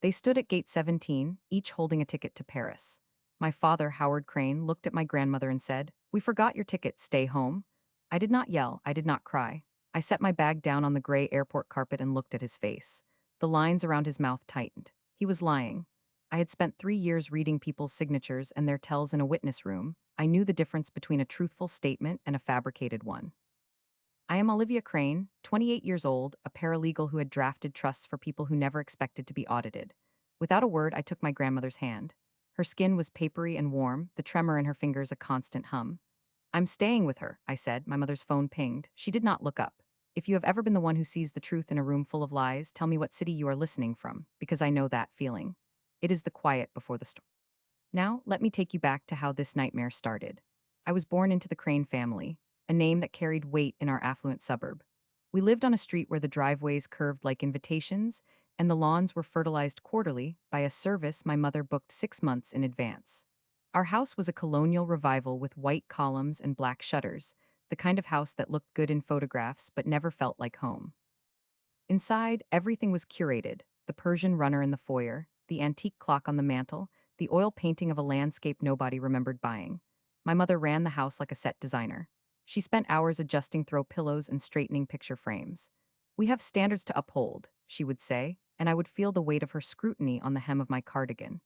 They stood at gate 17, each holding a ticket to Paris. My father, Howard Crane, looked at my grandmother and said, "We forgot your ticket, stay home." I did not yell, I did not cry. I set my bag down on the gray airport carpet and looked at his face. The lines around his mouth tightened. He was lying. I had spent 3 years reading people's signatures and their tells in a witness room. I knew the difference between a truthful statement and a fabricated one. I am Olivia Crane, 28 years old, a paralegal who had drafted trusts for people who never expected to be audited. Without a word, I took my grandmother's hand. Her skin was papery and warm, the tremor in her fingers a constant hum. "I'm staying with her," I said. My mother's phone pinged. She did not look up. "If you have ever been the one who sees the truth in a room full of lies, tell me what city you are listening from, because I know that feeling. It is the quiet before the storm." Now, let me take you back to how this nightmare started. I was born into the Crane family, a name that carried weight in our affluent suburb. We lived on a street where the driveways curved like invitations, and the lawns were fertilized quarterly by a service my mother booked 6 months in advance. Our house was a colonial revival with white columns and black shutters, the kind of house that looked good in photographs but never felt like home. Inside, everything was curated: the Persian runner in the foyer, the antique clock on the mantel, the oil painting of a landscape nobody remembered buying. My mother ran the house like a set designer. She spent hours adjusting throw pillows and straightening picture frames. "We have standards to uphold," she would say, and I would feel the weight of her scrutiny on the hem of my cardigan.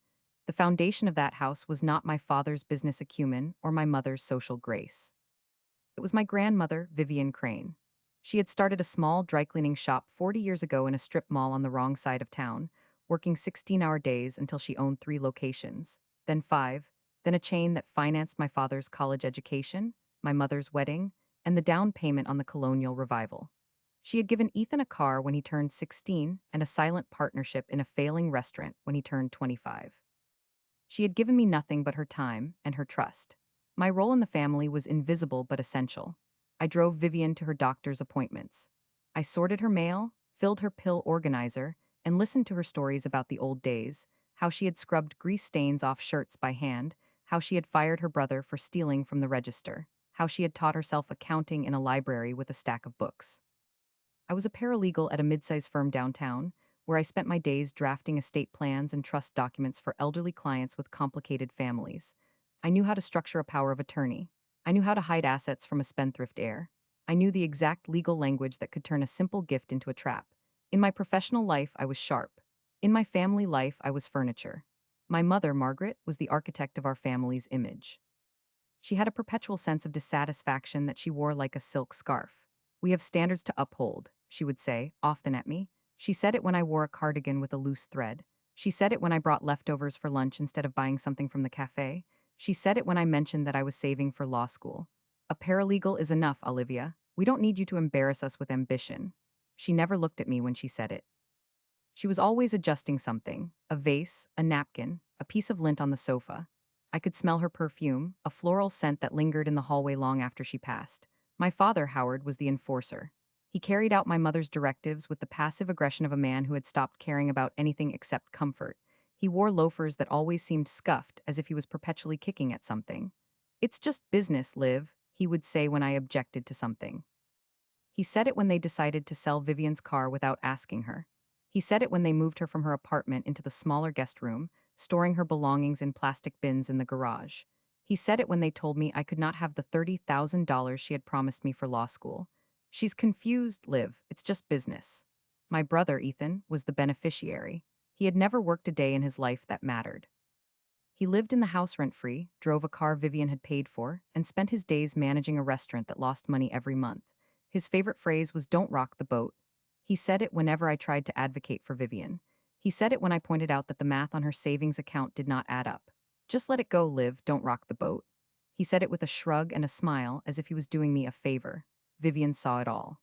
The foundation of that house was not my father's business acumen or my mother's social grace. It was my grandmother, Vivian Crane. She had started a small dry cleaning shop 40 years ago in a strip mall on the wrong side of town, working 16-hour days until she owned 3 locations, then five, then a chain that financed my father's college education, my mother's wedding, and the down payment on the colonial revival. She had given Ethan a car when he turned 16 and a silent partnership in a failing restaurant when he turned 25. She had given me nothing but her time and her trust. My role in the family was invisible but essential. I drove Vivian to her doctor's appointments. I sorted her mail, filled her pill organizer, and listened to her stories about the old days: how she had scrubbed grease stains off shirts by hand, how she had fired her brother for stealing from the register, how she had taught herself accounting in a library with a stack of books. I was a paralegal at a mid-sized firm downtown, where I spent my days drafting estate plans and trust documents for elderly clients with complicated families. I knew how to structure a power of attorney. I knew how to hide assets from a spendthrift heir. I knew the exact legal language that could turn a simple gift into a trap. In my professional life, I was sharp. In my family life, I was furniture. My mother, Margaret, was the architect of our family's image. She had a perpetual sense of dissatisfaction that she wore like a silk scarf. "We have standards to uphold," she would say, often at me. She said it when I wore a cardigan with a loose thread. She said it when I brought leftovers for lunch instead of buying something from the cafe. She said it when I mentioned that I was saving for law school. "A paralegal is enough, Olivia. We don't need you to embarrass us with ambition." She never looked at me when she said it. She was always adjusting something: a vase, a napkin, a piece of lint on the sofa. I could smell her perfume, a floral scent that lingered in the hallway long after she passed. My father, Howard, was the enforcer. He carried out my mother's directives with the passive aggression of a man who had stopped caring about anything except comfort. He wore loafers that always seemed scuffed, as if he was perpetually kicking at something. "It's just business, Liv," he would say when I objected to something. He said it when they decided to sell Vivian's car without asking her. He said it when they moved her from her apartment into the smaller guest room, storing her belongings in plastic bins in the garage. He said it when they told me I could not have the $30,000 she had promised me for law school. "She's confused, Liv. It's just business." My brother, Ethan, was the beneficiary. He had never worked a day in his life that mattered. He lived in the house rent-free, drove a car Vivian had paid for, and spent his days managing a restaurant that lost money every month. His favorite phrase was, "Don't rock the boat." He said it whenever I tried to advocate for Vivian. He said it when I pointed out that the math on her savings account did not add up. "Just let it go, Liv, don't rock the boat." He said it with a shrug and a smile, as if he was doing me a favor. Vivian saw it all.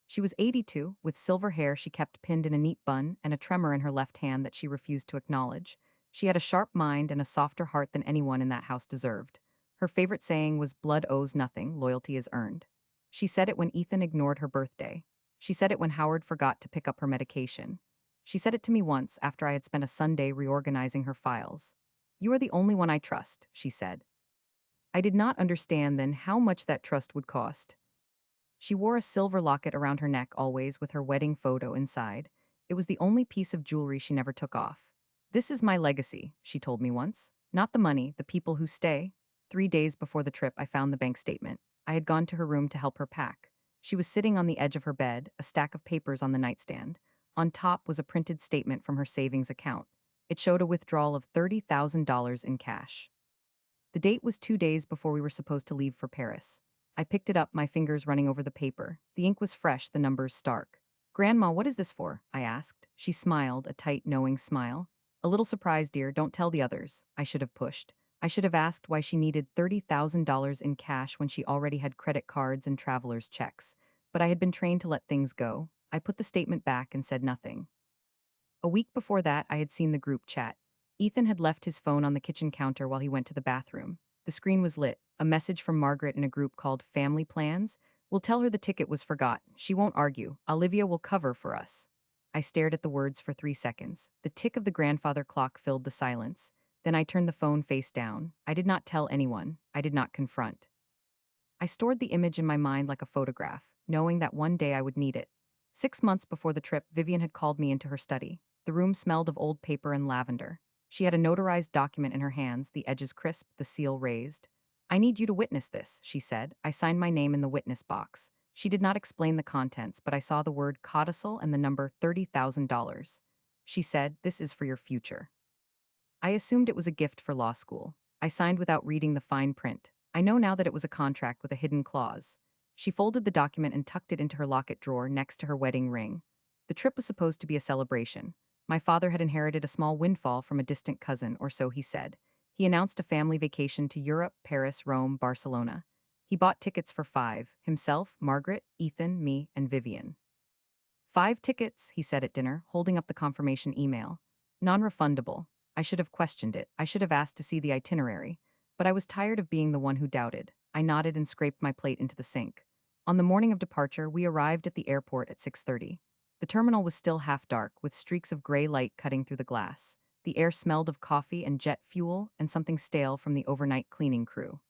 She was 82, with silver hair she kept pinned in a neat bun and a tremor in her left hand that she refused to acknowledge. She had a sharp mind and a softer heart than anyone in that house deserved. Her favorite saying was, "Blood owes nothing, loyalty is earned." She said it when Ethan ignored her birthday. She said it when Howard forgot to pick up her medication. She said it to me once after I had spent a Sunday reorganizing her files. "You are the only one I trust," she said. I did not understand then how much that trust would cost. She wore a silver locket around her neck always, with her wedding photo inside. It was the only piece of jewelry she never took off. This is my legacy, she told me once. Not the money, the people who stay. 3 days before the trip, I found the bank statement. I had gone to her room to help her pack. She was sitting on the edge of her bed, a stack of papers on the nightstand. On top was a printed statement from her savings account. It showed a withdrawal of $30,000 in cash. The date was 2 days before we were supposed to leave for Paris. I picked it up, my fingers running over the paper. The ink was fresh, the numbers stark. Grandma, what is this for? I asked. She smiled, a tight, knowing smile. A little surprise, dear, don't tell the others. I should have pushed. I should have asked why she needed $30,000 in cash when she already had credit cards and traveler's checks. But I had been trained to let things go. I put the statement back and said nothing. A week before that, I had seen the group chat. Ethan had left his phone on the kitchen counter while he went to the bathroom. The screen was lit. A message from Margaret in a group called Family Plans. We'll tell her the ticket was forgot. She won't argue. Olivia will cover for us. I stared at the words for 3 seconds. The tick of the grandfather clock filled the silence. Then I turned the phone face down. I did not tell anyone. I did not confront. I stored the image in my mind like a photograph, knowing that one day I would need it. 6 months before the trip, Vivian had called me into her study. The room smelled of old paper and lavender. She had a notarized document in her hands, the edges crisp, the seal raised. I need you to witness this, she said. I signed my name in the witness box. She did not explain the contents, but I saw the word codicil and the number $30,000. She said, this is for your future. I assumed it was a gift for law school. I signed without reading the fine print. I know now that it was a contract with a hidden clause. She folded the document and tucked it into her locket drawer next to her wedding ring. The trip was supposed to be a celebration. My father had inherited a small windfall from a distant cousin, or so he said. He announced a family vacation to Europe, Paris, Rome, Barcelona. He bought tickets for 5, himself, Margaret, Ethan, me, and Vivian. 5 tickets, he said at dinner, holding up the confirmation email. Non-refundable. I should have questioned it. I should have asked to see the itinerary. But I was tired of being the one who doubted. I nodded and scraped my plate into the sink. On the morning of departure, we arrived at the airport at 6:30. The terminal was still half dark, with streaks of gray light cutting through the glass. The air smelled of coffee and jet fuel and something stale from the overnight cleaning crew.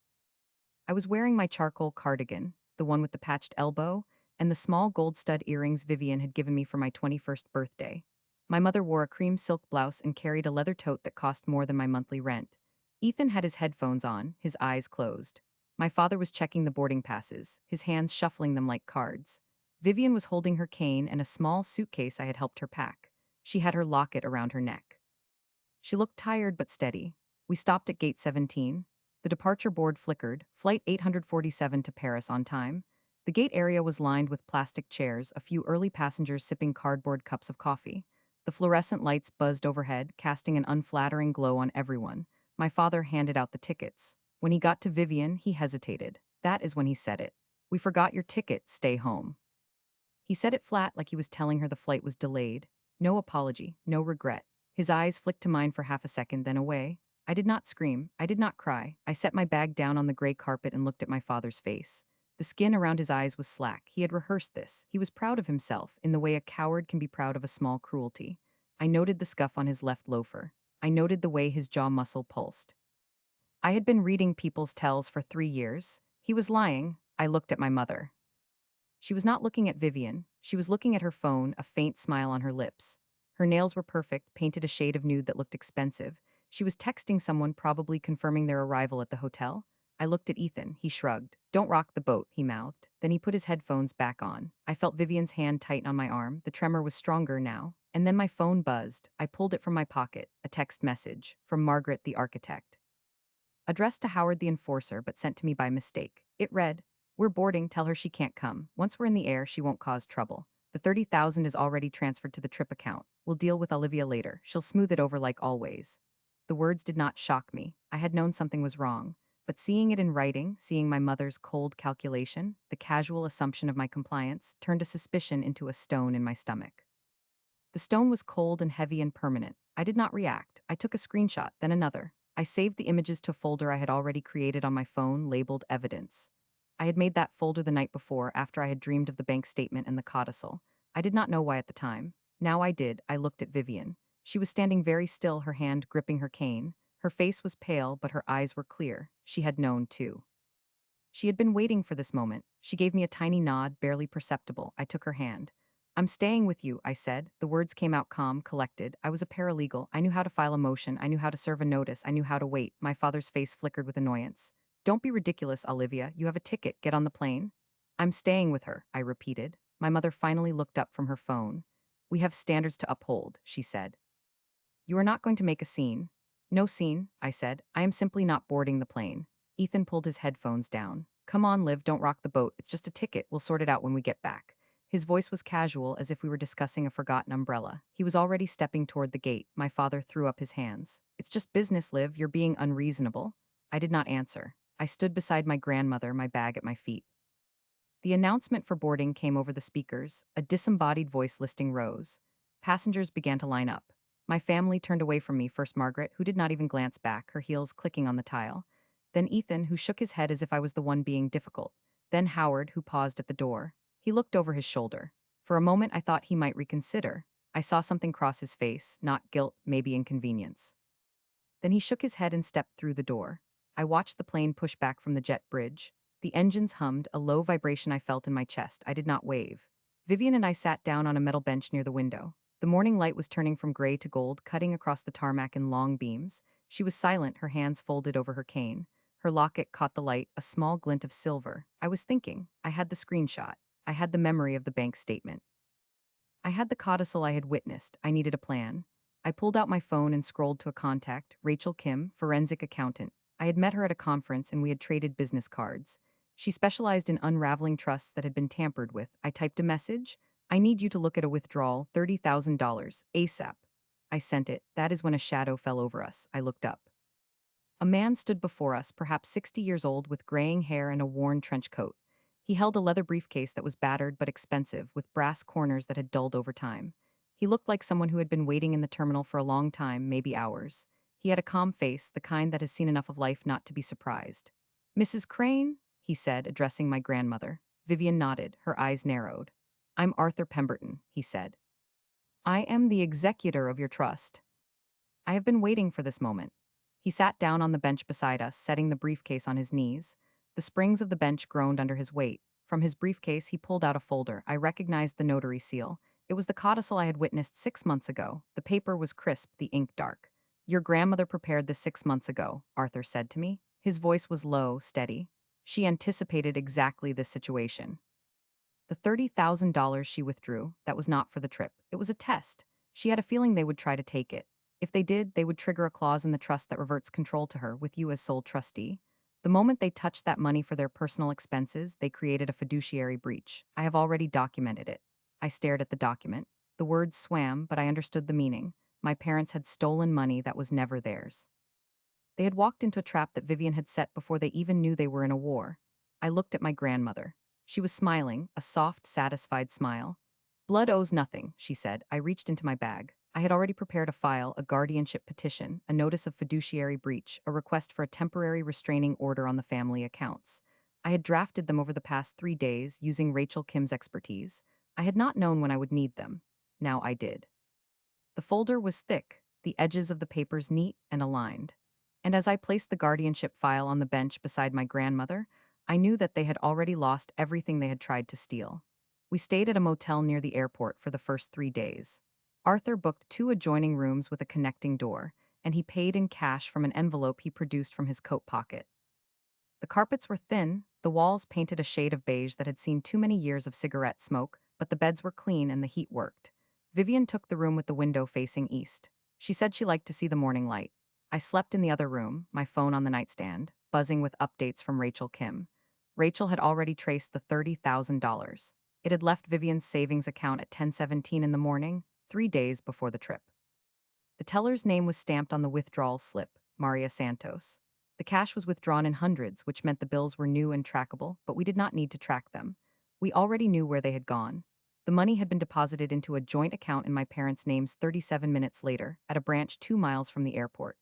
I was wearing my charcoal cardigan, the one with the patched elbow, and the small gold stud earrings Vivian had given me for my 21st birthday. My mother wore a cream silk blouse and carried a leather tote that cost more than my monthly rent. Ethan had his headphones on, his eyes closed. My father was checking the boarding passes, his hands shuffling them like cards. Vivian was holding her cane and a small suitcase I had helped her pack. She had her locket around her neck. She looked tired but steady. We stopped at gate 17. The departure board flickered, Flight 847 to Paris on time. The gate area was lined with plastic chairs, a few early passengers sipping cardboard cups of coffee. The fluorescent lights buzzed overhead, casting an unflattering glow on everyone. My father handed out the tickets. When he got to Vivian, he hesitated. That is when he said it. We forgot your ticket, stay home. He said it flat, like he was telling her the flight was delayed. No apology, no regret. His eyes flicked to mine for half a second, then away. I did not scream. I did not cry. I set my bag down on the gray carpet and looked at my father's face. The skin around his eyes was slack. He had rehearsed this. He was proud of himself, in the way a coward can be proud of a small cruelty. I noted the scuff on his left loafer. I noted the way his jaw muscle pulsed. I had been reading people's tells for 3 years. He was lying. I looked at my mother. She was not looking at Vivian. She was looking at her phone, a faint smile on her lips. Her nails were perfect, painted a shade of nude that looked expensive. She was texting someone, probably confirming their arrival at the hotel. I looked at Ethan. He shrugged. Don't rock the boat, he mouthed. Then he put his headphones back on. I felt Vivian's hand tighten on my arm. The tremor was stronger now. And then my phone buzzed. I pulled it from my pocket. A text message from Margaret, the architect. Addressed to Howard the enforcer, but sent to me by mistake. It read, we're boarding, tell her she can't come. Once we're in the air, she won't cause trouble. The 30,000 is already transferred to the trip account. We'll deal with Olivia later. She'll smooth it over like always. The words did not shock me. I had known something was wrong. But seeing it in writing, seeing my mother's cold calculation, the casual assumption of my compliance, turned a suspicion into a stone in my stomach. The stone was cold and heavy and permanent. I did not react. I took a screenshot, then another. I saved the images to a folder I had already created on my phone, labeled Evidence. I had made that folder the night before, after I had dreamed of the bank statement and the codicil. I did not know why at the time. Now I did. I looked at Vivian. She was standing very still, her hand gripping her cane. Her face was pale, but her eyes were clear. She had known, too. She had been waiting for this moment. She gave me a tiny nod, barely perceptible. I took her hand. I'm staying with you, I said. The words came out calm, collected. I was a paralegal. I knew how to file a motion. I knew how to serve a notice. I knew how to wait. My father's face flickered with annoyance. Don't be ridiculous, Olivia. You have a ticket. Get on the plane. I'm staying with her, I repeated. My mother finally looked up from her phone. We have standards to uphold, she said. You are not going to make a scene. No scene, I said. I am simply not boarding the plane. Ethan pulled his headphones down. Come on, Liv, don't rock the boat. It's just a ticket. We'll sort it out when we get back. His voice was casual, as if we were discussing a forgotten umbrella. He was already stepping toward the gate. My father threw up his hands. It's just business, Liv. You're being unreasonable. I did not answer. I stood beside my grandmother, my bag at my feet. The announcement for boarding came over the speakers, a disembodied voice listing rows. Passengers began to line up. My family turned away from me, first Margaret, who did not even glance back, her heels clicking on the tile. Then Ethan, who shook his head as if I was the one being difficult. Then Howard, who paused at the door. He looked over his shoulder. For a moment I thought he might reconsider. I saw something cross his face, not guilt, maybe inconvenience. Then he shook his head and stepped through the door. I watched the plane push back from the jet bridge. The engines hummed, a low vibration I felt in my chest. I did not wave. Vivian and I sat down on a metal bench near the window. The morning light was turning from gray to gold, cutting across the tarmac in long beams. She was silent, her hands folded over her cane. Her locket caught the light, a small glint of silver. I was thinking. I had the screenshot. I had the memory of the bank statement. I had the codicil I had witnessed. I needed a plan. I pulled out my phone and scrolled to a contact, Rachel Kim, forensic accountant. I had met her at a conference and we had traded business cards. She specialized in unraveling trusts that had been tampered with. I typed a message. I need you to look at a withdrawal, $30,000, ASAP. I sent it. That is when a shadow fell over us. I looked up. A man stood before us, perhaps 60 years old, with graying hair and a worn trench coat. He held a leather briefcase that was battered but expensive, with brass corners that had dulled over time. He looked like someone who had been waiting in the terminal for a long time, maybe hours. He had a calm face, the kind that has seen enough of life not to be surprised. Mrs. Crane? He said, addressing my grandmother. Vivian nodded, her eyes narrowed. I'm Arthur Pemberton, he said. I am the executor of your trust. I have been waiting for this moment. He sat down on the bench beside us, setting the briefcase on his knees. The springs of the bench groaned under his weight. From his briefcase, he pulled out a folder. I recognized the notary seal. It was the codicil I had witnessed 6 months ago. The paper was crisp, the ink dark. Your grandmother prepared this 6 months ago, Arthur said to me. His voice was low, steady. She anticipated exactly this situation. The $30,000 she withdrew, that was not for the trip. It was a test. She had a feeling they would try to take it. If they did, they would trigger a clause in the trust that reverts control to her, with you as sole trustee. The moment they touched that money for their personal expenses, they created a fiduciary breach. I have already documented it. I stared at the document. The words swam, but I understood the meaning. My parents had stolen money that was never theirs. They had walked into a trap that Vivian had set before they even knew they were in a war. I looked at my grandmother. She was smiling, a soft, satisfied smile. Blood owes nothing, she said. I reached into my bag. I had already prepared a file, a guardianship petition, a notice of fiduciary breach, a request for a temporary restraining order on the family accounts. I had drafted them over the past 3 days using Rachel Kim's expertise. I had not known when I would need them. Now I did. The folder was thick, the edges of the papers neat and aligned. And as I placed the guardianship file on the bench beside my grandmother, I knew that they had already lost everything they had tried to steal. We stayed at a motel near the airport for the first 3 days. Arthur booked 2 adjoining rooms with a connecting door, and he paid in cash from an envelope he produced from his coat pocket. The carpets were thin, the walls painted a shade of beige that had seen too many years of cigarette smoke, but the beds were clean and the heat worked. Vivian took the room with the window facing east. She said she liked to see the morning light. I slept in the other room, my phone on the nightstand, buzzing with updates from Rachel Kim. Rachel had already traced the $30,000. It had left Vivian's savings account at 10:17 in the morning, 3 days before the trip. The teller's name was stamped on the withdrawal slip, Maria Santos. The cash was withdrawn in hundreds, which meant the bills were new and trackable, but we did not need to track them. We already knew where they had gone. The money had been deposited into a joint account in my parents' names 37 minutes later, at a branch 2 miles from the airport.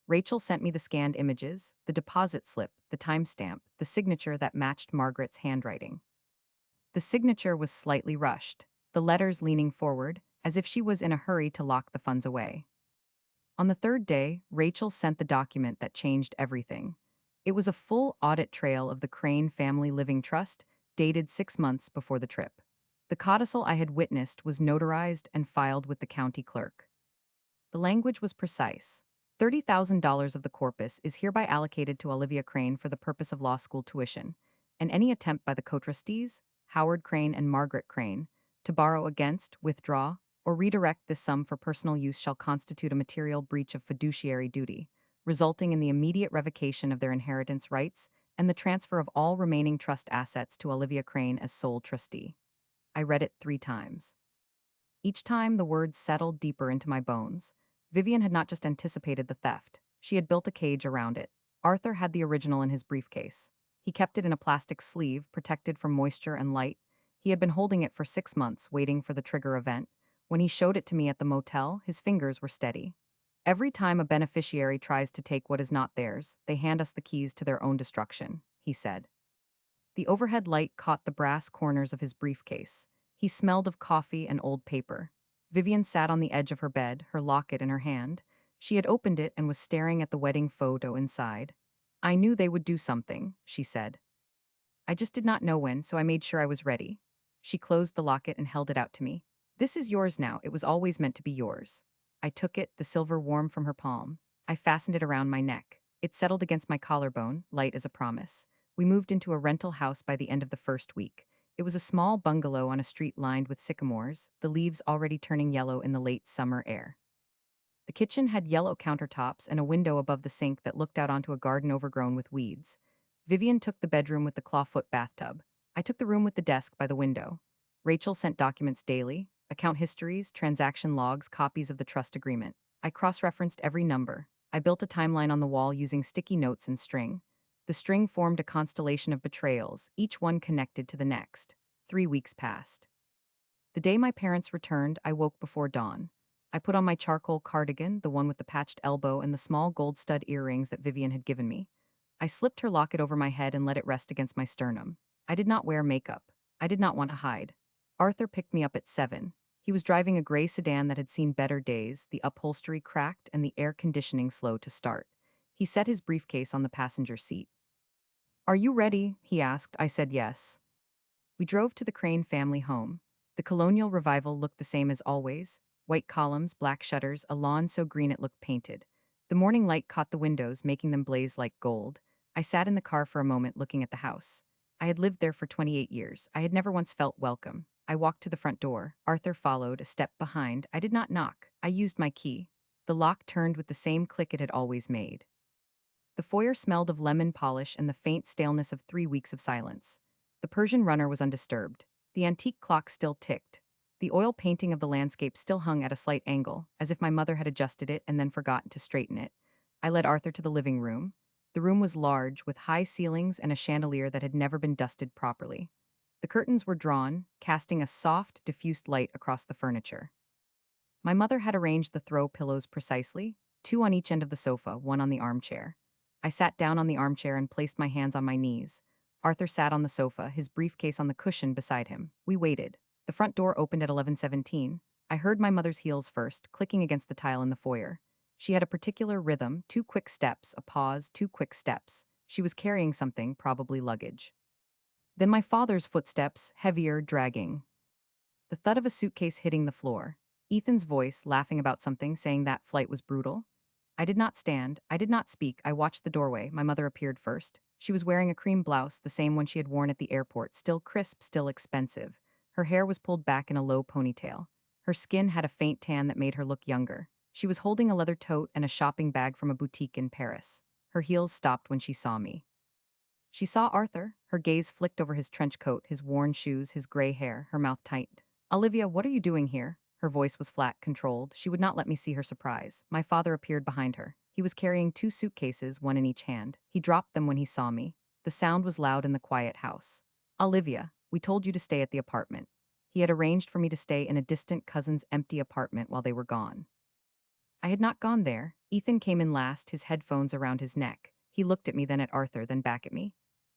Rachel sent me the scanned images, the deposit slip, the timestamp, the signature that matched Margaret's handwriting. The signature was slightly rushed, the letters leaning forward, as if she was in a hurry to lock the funds away. On the third day, Rachel sent the document that changed everything. It was a full audit trail of the Crane Family Living Trust, dated 6 months before the trip. The codicil I had witnessed was notarized and filed with the county clerk. The language was precise. $30,000 of the corpus is hereby allocated to Olivia Crane for the purpose of law school tuition, and any attempt by the co-trustees, Howard Crane and Margaret Crane, to borrow against, withdraw, or redirect this sum for personal use shall constitute a material breach of fiduciary duty, resulting in the immediate revocation of their inheritance rights and the transfer of all remaining trust assets to Olivia Crane as sole trustee. I read it 3 times. Each time the words settled deeper into my bones. Vivian had not just anticipated the theft, she had built a cage around it. Arthur had the original in his briefcase. He kept it in a plastic sleeve, protected from moisture and light. He had been holding it for 6 months, waiting for the trigger event. When he showed it to me at the motel, his fingers were steady. Every time a beneficiary tries to take what is not theirs, they hand us the keys to their own destruction, he said. The overhead light caught the brass corners of his briefcase. He smelled of coffee and old paper. Vivian sat on the edge of her bed, her locket in her hand. She had opened it and was staring at the wedding photo inside. I knew they would do something, she said. I just did not know when, so I made sure I was ready. She closed the locket and held it out to me. This is yours now. It was always meant to be yours. I took it, the silver warm from her palm. I fastened it around my neck. It settled against my collarbone, light as a promise. We moved into a rental house by the end of the first week. It was a small bungalow on a street lined with sycamores, the leaves already turning yellow in the late summer air. The kitchen had yellow countertops and a window above the sink that looked out onto a garden overgrown with weeds. Vivian took the bedroom with the clawfoot bathtub. I took the room with the desk by the window. Rachel sent documents daily, account histories, transaction logs, copies of the trust agreement. I cross-referenced every number. I built a timeline on the wall using sticky notes and string. The string formed a constellation of betrayals, each one connected to the next. 3 weeks passed. The day my parents returned, I woke before dawn. I put on my charcoal cardigan, the one with the patched elbow and the small gold stud earrings that Vivian had given me. I slipped her locket over my head and let it rest against my sternum. I did not wear makeup. I did not want to hide. Arthur picked me up at 7. He was driving a gray sedan that had seen better days, the upholstery cracked and the air conditioning slow to start. He set his briefcase on the passenger seat. Are you ready? He asked. I said yes. We drove to the Crane family home. The colonial revival looked the same as always: white columns, black shutters, a lawn so green it looked painted. The morning light caught the windows, making them blaze like gold. I sat in the car for a moment looking at the house. I had lived there for 28 years. I had never once felt welcome. I walked to the front door. Arthur followed, a step behind. I did not knock. I used my key. The lock turned with the same click it had always made. The foyer smelled of lemon polish and the faint staleness of 3 weeks of silence. The Persian runner was undisturbed. The antique clock still ticked. The oil painting of the landscape still hung at a slight angle, as if my mother had adjusted it and then forgotten to straighten it. I led Arthur to the living room. The room was large, with high ceilings and a chandelier that had never been dusted properly. The curtains were drawn, casting a soft, diffused light across the furniture. My mother had arranged the throw pillows precisely, 2 on each end of the sofa, 1 on the armchair. I sat down on the armchair and placed my hands on my knees. Arthur sat on the sofa, his briefcase on the cushion beside him. We waited. The front door opened at 11:17. I heard my mother's heels first, clicking against the tile in the foyer. She had a particular rhythm, 2 quick steps, a pause, 2 quick steps. She was carrying something, probably luggage. Then my father's footsteps, heavier, dragging. The thud of a suitcase hitting the floor. Ethan's voice, laughing about something, saying that flight was brutal. I did not stand. I did not speak. I watched the doorway. My mother appeared first. She was wearing a cream blouse, the same one she had worn at the airport, still crisp, still expensive. Her hair was pulled back in a low ponytail. Her skin had a faint tan that made her look younger. She was holding a leather tote and a shopping bag from a boutique in Paris. Her heels stopped when she saw me. She saw Arthur. Her gaze flicked over his trench coat, his worn shoes, his gray hair, her mouth tightened. Olivia, what are you doing here? Her voice was flat, controlled. She would not let me see her surprise. My father appeared behind her. He was carrying 2 suitcases, 1 in each hand. He dropped them when he saw me. The sound was loud in the quiet house. Olivia, we told you to stay at the apartment. He had arranged for me to stay in a distant cousin's empty apartment while they were gone. I had not gone there. Ethan came in last, his headphones around his neck. He looked at me, then at Arthur, then back at me.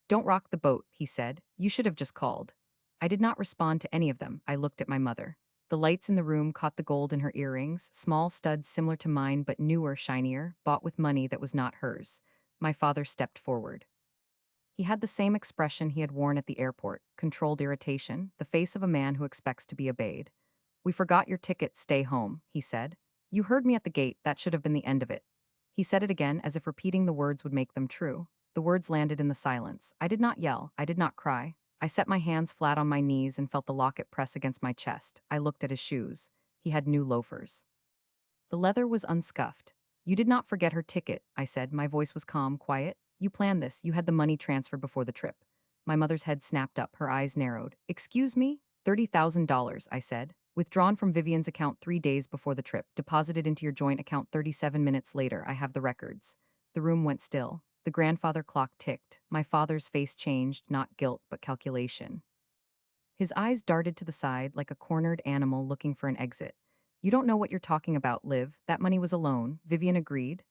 Don't rock the boat, he said. You should have just called. I did not respond to any of them. I looked at my mother. The lights in the room caught the gold in her earrings, small studs similar to mine but newer, shinier, bought with money that was not hers. My father stepped forward. He had the same expression he had worn at the airport, controlled irritation, the face of a man who expects to be obeyed. We forgot your ticket, stay home, he said. You heard me at the gate, that should have been the end of it. He said it again as if repeating the words would make them true. The words landed in the silence. I did not yell, I did not cry. I set my hands flat on my knees and felt the locket press against my chest. I looked at his shoes. He had new loafers. The leather was unscuffed. You did not forget her ticket, I said. My voice was calm, quiet. You planned this. You had the money transferred before the trip. My mother's head snapped up, her eyes narrowed. Excuse me? $30,000, I said. Withdrawn from Vivian's account 3 days before the trip, deposited into your joint account 37 minutes later. I have the records. The room went still. The grandfather clock ticked. My father's face changed, not guilt, but calculation. His eyes darted to the side like a cornered animal looking for an exit. You don't know what you're talking about, Liv. That money was a loan. Vivian agreed.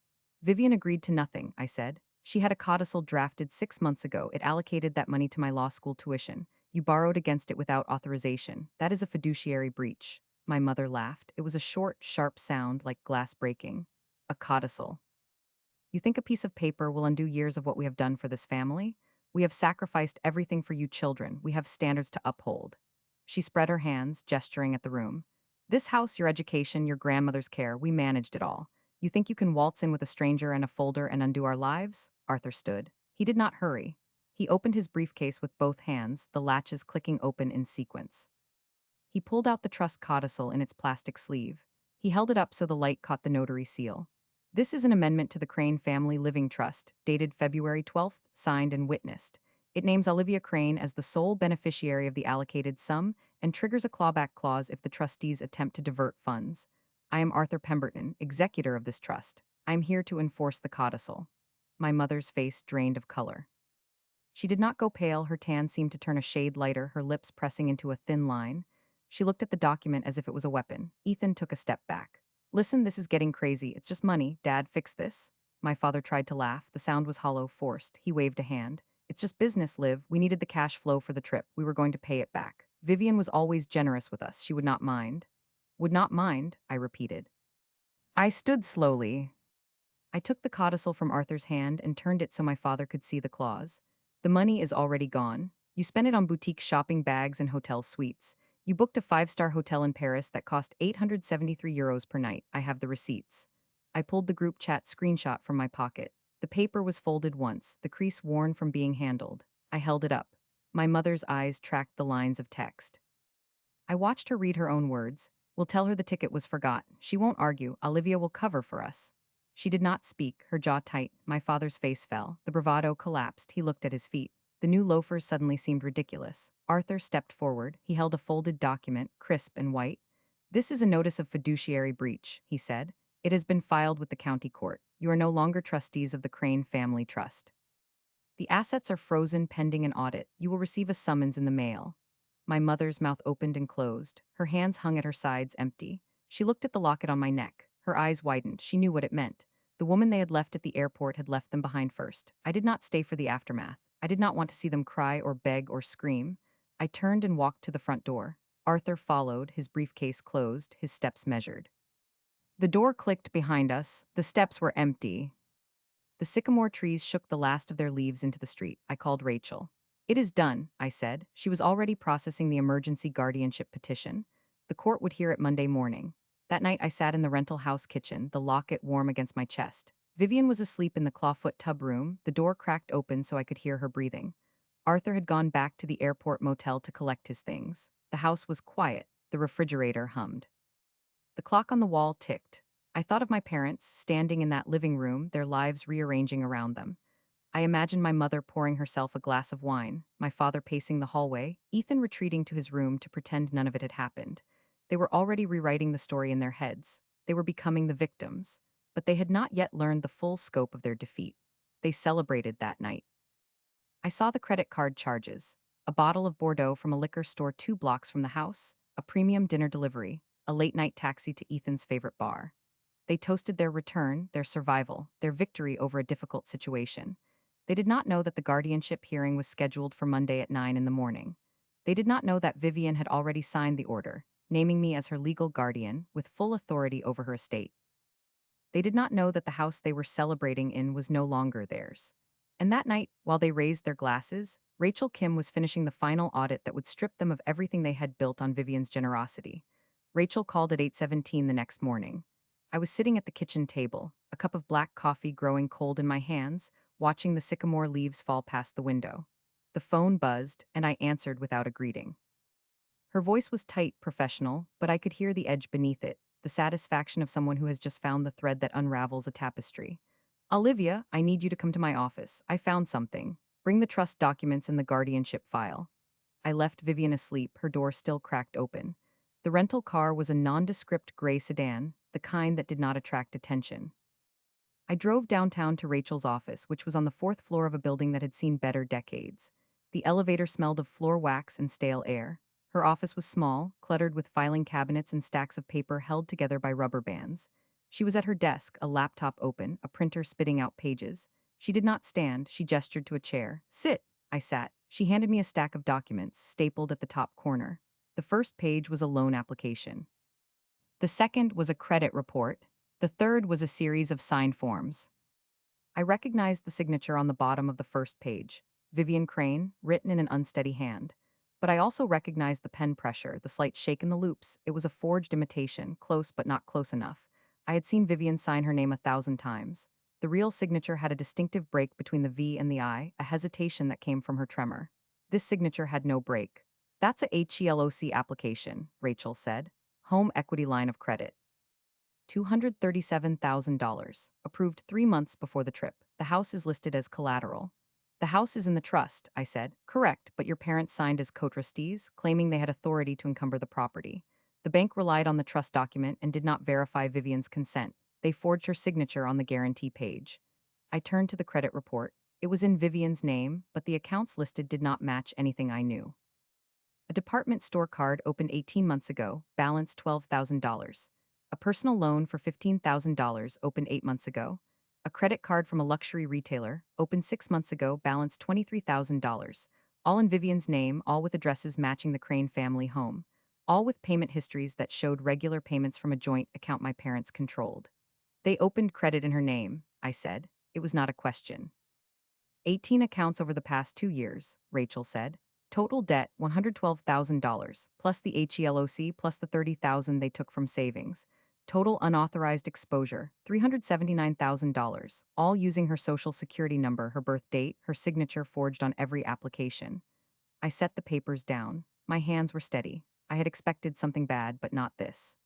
Vivian agreed to nothing, I said. She had a codicil drafted 6 months ago. It allocated that money to my law school tuition. You borrowed against it without authorization. That is a fiduciary breach. My mother laughed. It was a short, sharp sound like glass breaking. A codicil. You think a piece of paper will undo years of what we have done for this family? We have sacrificed everything for you children. We have standards to uphold. She spread her hands, gesturing at the room. This house, your education, your grandmother's care, we managed it all. You think you can waltz in with a stranger and a folder and undo our lives? Arthur stood. He did not hurry. He opened his briefcase with both hands, the latches clicking open in sequence. He pulled out the trust codicil in its plastic sleeve. He held it up so the light caught the notary seal. This is an amendment to the Crane Family Living Trust, dated February 12th, signed and witnessed. It names Olivia Crane as the sole beneficiary of the allocated sum and triggers a clawback clause if the trustees attempt to divert funds. I am Arthur Pemberton, executor of this trust. I am here to enforce the codicil. My mother's face drained of color. She did not go pale, her tan seemed to turn a shade lighter, her lips pressing into a thin line. She looked at the document as if it was a weapon. Ethan took a step back. Listen, this is getting crazy. It's just money. Dad, fix this. My father tried to laugh. The sound was hollow, forced. He waved a hand. It's just business, Liv. We needed the cash flow for the trip. We were going to pay it back. Vivian was always generous with us. She would not mind. Would not mind, I repeated. I stood slowly. I took the codicil from Arthur's hand and turned it so my father could see the clause. The money is already gone. You spent it on boutique shopping bags and hotel suites. You booked a five-star hotel in Paris that cost €873 per night. I have the receipts. I pulled the group chat screenshot from my pocket. The paper was folded once, the crease worn from being handled. I held it up. My mother's eyes tracked the lines of text. I watched her read her own words. We'll tell her the ticket was forgot. She won't argue. Olivia will cover for us. She did not speak, her jaw tight. My father's face fell. The bravado collapsed. He looked at his feet. The new loafers suddenly seemed ridiculous. Arthur stepped forward. He held a folded document, crisp and white. This is a notice of fiduciary breach, he said. It has been filed with the county court. You are no longer trustees of the Crane Family Trust. The assets are frozen pending an audit. You will receive a summons in the mail. My mother's mouth opened and closed. Her hands hung at her sides, empty. She looked at the locket on my neck. Her eyes widened. She knew what it meant. The woman they had left at the airport had left them behind first. I did not stay for the aftermath. I did not want to see them cry or beg or scream. I turned and walked to the front door. Arthur followed, his briefcase closed, his steps measured. The door clicked behind us. The steps were empty. The sycamore trees shook the last of their leaves into the street. I called Rachel. It is done, I said. She was already processing the emergency guardianship petition. The court would hear it Monday morning. That night I sat in the rental house kitchen, the locket warm against my chest. Vivian was asleep in the clawfoot tub room, the door cracked open so I could hear her breathing. Arthur had gone back to the airport motel to collect his things. The house was quiet. The refrigerator hummed. The clock on the wall ticked. I thought of my parents, standing in that living room, their lives rearranging around them. I imagined my mother pouring herself a glass of wine, my father pacing the hallway, Ethan retreating to his room to pretend none of it had happened. They were already rewriting the story in their heads. They were becoming the victims. But they had not yet learned the full scope of their defeat. They celebrated that night. I saw the credit card charges. A bottle of Bordeaux from a liquor store 2 blocks from the house, a premium dinner delivery, a late-night taxi to Ethan's favorite bar. They toasted their return, their survival, their victory over a difficult situation. They did not know that the guardianship hearing was scheduled for Monday at 9 in the morning. They did not know that Vivian had already signed the order, naming me as her legal guardian, with full authority over her estate. They did not know that the house they were celebrating in was no longer theirs. And that night, while they raised their glasses, Rachel Kim was finishing the final audit that would strip them of everything they had built on Vivian's generosity. Rachel called at 8:17 the next morning. I was sitting at the kitchen table, a cup of black coffee growing cold in my hands, watching the sycamore leaves fall past the window. The phone buzzed, and I answered without a greeting. Her voice was tight, professional, but I could hear the edge beneath it, the satisfaction of someone who has just found the thread that unravels a tapestry. Olivia, I need you to come to my office. I found something. Bring the trust documents and the guardianship file. I left Vivian asleep, her door still cracked open. The rental car was a nondescript gray sedan, the kind that did not attract attention. I drove downtown to Rachel's office, which was on the fourth floor of a building that had seen better decades. The elevator smelled of floor wax and stale air. Her office was small, cluttered with filing cabinets and stacks of paper held together by rubber bands. She was at her desk, a laptop open, a printer spitting out pages. She did not stand, she gestured to a chair. Sit. I sat. She handed me a stack of documents, stapled at the top corner. The first page was a loan application. The second was a credit report. The third was a series of signed forms. I recognized the signature on the bottom of the first page, Vivian Crane, written in an unsteady hand. But I also recognized the pen pressure, the slight shake in the loops. It was a forged imitation, close but not close enough. I had seen Vivian sign her name 1,000 times. The real signature had a distinctive break between the V and the I, a hesitation that came from her tremor. This signature had no break. That's a HELOC application, Rachel said. Home equity line of credit. $237,000, approved 3 months before the trip. The house is listed as collateral. The house is in the trust, I said. Correct, but your parents signed as co-trustees, claiming they had authority to encumber the property. The bank relied on the trust document and did not verify Vivian's consent. They forged her signature on the guarantee page. I turned to the credit report. It was in Vivian's name, but the accounts listed did not match anything I knew. A department store card opened 18 months ago, balance $12,000. A personal loan for $15,000 opened 8 months ago. A credit card from a luxury retailer opened 6 months ago, balance $23,000. All in Vivian's name, all with addresses matching the Crane family home. All with payment histories that showed regular payments from a joint account my parents controlled. They opened credit in her name, I said. It was not a question. 18 accounts over the past 2 years, Rachel said. Total debt $112,000, plus the HELOC plus the $30,000 they took from savings. Total unauthorized exposure $379,000, all using her social security number, her birth date, her signature forged on every application. I set the papers down. My hands were steady. I had expected something bad, but not this.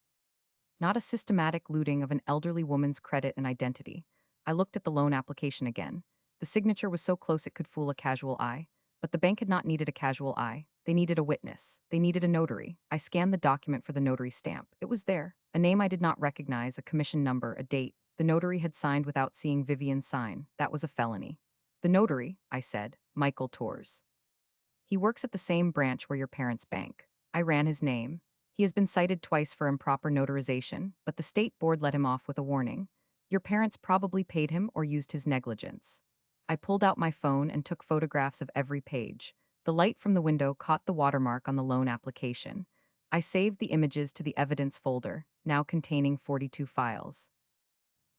Not a systematic looting of an elderly woman's credit and identity. I looked at the loan application again. The signature was so close it could fool a casual eye. But the bank had not needed a casual eye. They needed a witness. They needed a notary. I scanned the document for the notary stamp. It was there. A name I did not recognize, a commission number, a date. The notary had signed without seeing Vivian sign. That was a felony. The notary, I said, Michael Torres. He works at the same branch where your parents bank. I ran his name. He has been cited twice for improper notarization, but the state board let him off with a warning. Your parents probably paid him or used his negligence. I pulled out my phone and took photographs of every page. The light from the window caught the watermark on the loan application. I saved the images to the evidence folder, now containing 42 files.